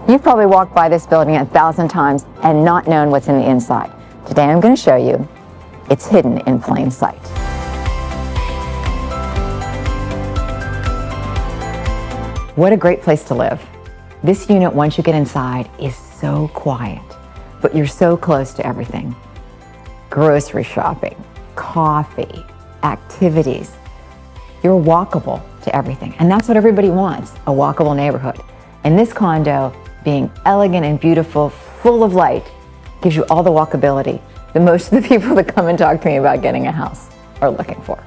You've probably walked by this building 1,000 times and not known what's in the inside. Today I'm going to show you it's hidden in plain sight. What a great place to live. This unit, once you get inside, is so quiet, but you're so close to everything. Grocery shopping, coffee, activities. You're walkable to everything, and that's what everybody wants, a walkable neighborhood. And this condo, being elegant and beautiful, full of light, gives you all the walkability that most of the people that come and talk to me about getting a house are looking for.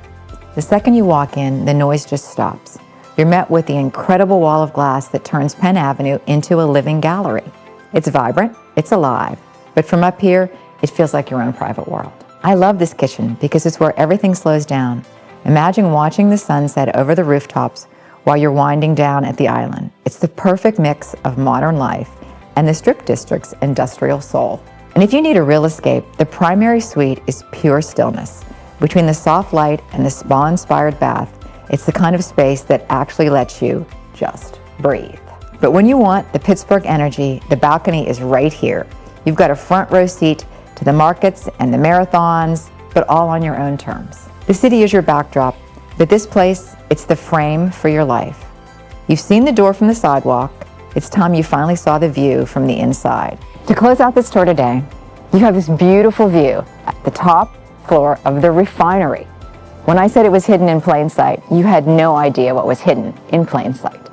The second you walk in, the noise just stops. You're met with the incredible wall of glass that turns Penn Avenue into a living gallery. It's vibrant, it's alive, but from up here, it feels like your own private world. I love this kitchen because it's where everything slows down. Imagine watching the sunset over the rooftops while you're winding down at the island. It's the perfect mix of modern life and the Strip District's industrial soul. And if you need a real escape, the primary suite is pure stillness. Between the soft light and the spa-inspired bath, it's the kind of space that actually lets you just breathe. But when you want the Pittsburgh energy, the balcony is right here. You've got a front row seat to the markets and the marathons, but all on your own terms. The city is your backdrop, but this place, it's the frame for your life. You've seen the door from the sidewalk. It's time you finally saw the view from the inside. To close out this tour today, you have this beautiful view at the top floor of the refinery. When I said it was hidden in plain sight, you had no idea what was hidden in plain sight.